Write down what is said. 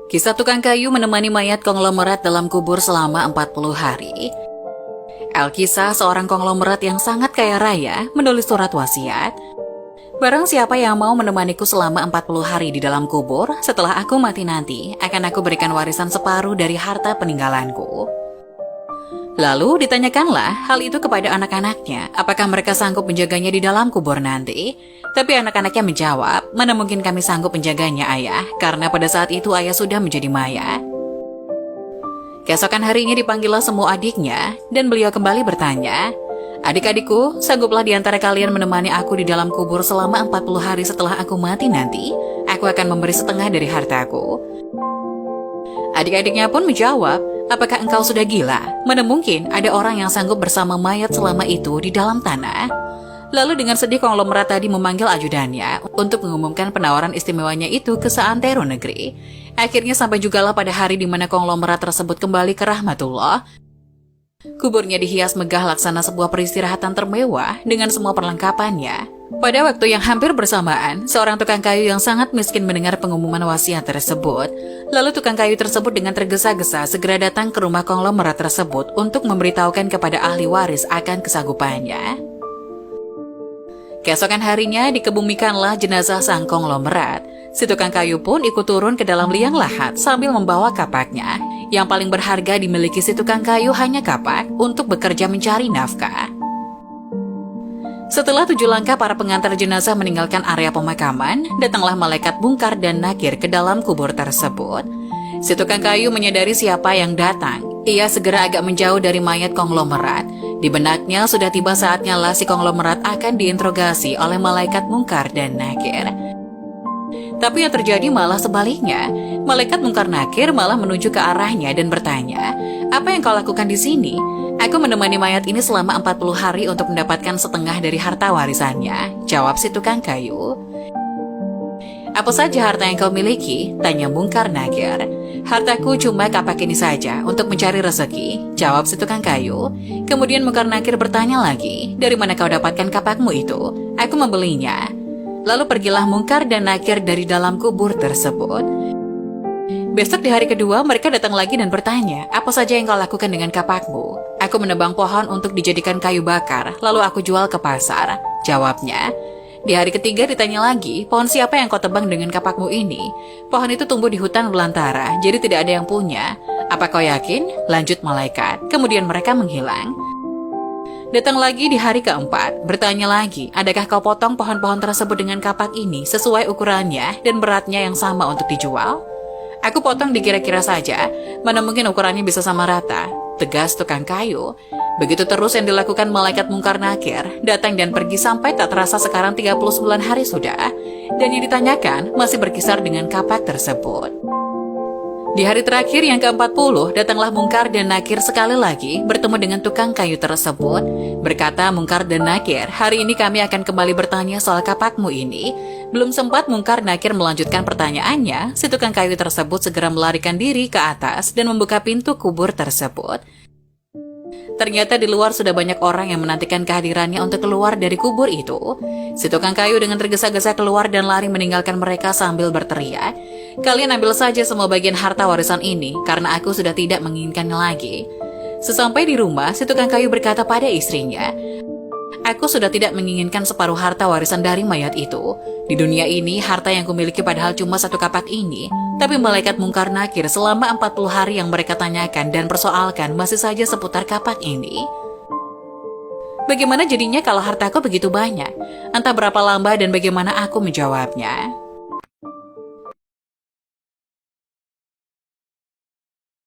Kisah tukang kayu menemani mayat konglomerat dalam kubur selama 40 hari. Alkisah, seorang konglomerat yang sangat kaya raya, menulis surat wasiat. Barang siapa yang mau menemaniku selama 40 hari di dalam kubur, setelah aku mati nanti, akan aku berikan warisan separuh dari harta peninggalanku. Lalu ditanyakanlah hal itu kepada anak-anaknya, apakah mereka sanggup menjaganya di dalam kubur nanti. Tapi anak-anaknya menjawab, mana mungkin kami sanggup menjaganya ayah, karena pada saat itu ayah sudah menjadi mayat. Keesokan harinya dipanggillah semua adiknya, dan beliau kembali bertanya, adik-adikku, sangguplah di antara kalian menemani aku di dalam kubur selama 40 hari setelah aku mati nanti, aku akan memberi setengah dari hartaku. Adik-adiknya pun menjawab, apakah engkau sudah gila? Mana mungkin ada orang yang sanggup bersama mayat selama itu di dalam tanah? Lalu dengan sedih konglomerat tadi memanggil ajudannya untuk mengumumkan penawaran istimewanya itu ke seantero negeri. Akhirnya sampai jugalah pada hari di mana konglomerat tersebut kembali ke rahmatullah. Kuburnya dihias megah laksana sebuah peristirahatan termewah dengan semua perlengkapannya. Pada waktu yang hampir bersamaan, seorang tukang kayu yang sangat miskin mendengar pengumuman wasiat tersebut. Lalu tukang kayu tersebut dengan tergesa-gesa segera datang ke rumah konglomerat tersebut untuk memberitahukan kepada ahli waris akan kesanggupannya. Keesokan harinya dikebumikanlah jenazah sang konglomerat. Si tukang kayu pun ikut turun ke dalam liang lahat sambil membawa kapaknya. Yang paling berharga dimiliki si tukang kayu hanya kapak untuk bekerja mencari nafkah. Setelah 7 langkah para pengantar jenazah meninggalkan area pemakaman, datanglah malaikat Munkar dan Nakir ke dalam kubur tersebut. Si tukang kayu menyadari siapa yang datang. Ia segera agak menjauh dari mayat konglomerat. Di benaknya sudah tiba saatnya lah si konglomerat akan diinterogasi oleh malaikat Munkar dan Nakir. Tapi yang terjadi malah sebaliknya. Malaikat Munkar Nakir malah menuju ke arahnya dan bertanya, apa yang kau lakukan di sini? Aku menemani mayat ini selama 40 hari untuk mendapatkan setengah dari harta warisannya, jawab si tukang kayu. Apa saja harta yang kau miliki? Tanya Munkar Nakir. Hartaku cuma kapak ini saja untuk mencari rezeki, jawab si tukang kayu. Kemudian Munkar Nakir bertanya lagi, dari mana kau dapatkan kapakmu itu? Aku membelinya. Lalu pergilah Munkar dan Nakir dari dalam kubur tersebut. Besok di hari kedua mereka datang lagi dan bertanya, apa saja yang kau lakukan dengan kapakmu? Aku menebang pohon untuk dijadikan kayu bakar, lalu aku jual ke pasar, jawabnya. Di hari ketiga ditanya lagi, pohon siapa yang kau tebang dengan kapakmu ini? Pohon itu tumbuh di hutan belantara, jadi tidak ada yang punya. Apa kau yakin? Lanjut malaikat. Kemudian mereka menghilang. Datang lagi di hari keempat, bertanya lagi, adakah kau potong pohon-pohon tersebut dengan kapak ini sesuai ukurannya dan beratnya yang sama untuk dijual? Aku potong dikira-kira saja, mana mungkin ukurannya bisa sama rata, tegas tukang kayu. Begitu terus yang dilakukan malaikat Munkar Nakir, datang dan pergi sampai tak terasa sekarang 39 hari sudah, dan yang ditanyakan masih berkisar dengan kapak tersebut. Di hari terakhir yang ke-40, datanglah Munkar dan Nakir sekali lagi bertemu dengan tukang kayu tersebut. Berkata Munkar dan Nakir, hari ini kami akan kembali bertanya soal kapakmu ini. Belum sempat Munkar Nakir melanjutkan pertanyaannya, si tukang kayu tersebut segera melarikan diri ke atas dan membuka pintu kubur tersebut. Ternyata di luar sudah banyak orang yang menantikan kehadirannya untuk keluar dari kubur itu. Si tukang kayu dengan tergesa-gesa keluar dan lari meninggalkan mereka sambil berteriak, kalian ambil saja semua bagian harta warisan ini, karena aku sudah tidak menginginkannya lagi. Sesampai di rumah, si tukang kayu berkata pada istrinya, aku sudah tidak menginginkan separuh harta warisan dari mayat itu. Di dunia ini, harta yang kumiliki padahal cuma 1 kapak ini. Tapi malaikat Munkar Nakir selama 40 hari yang mereka tanyakan dan persoalkan masih saja seputar kapak ini. Bagaimana jadinya kalau hartaku begitu banyak? Entah berapa lamba dan bagaimana aku menjawabnya.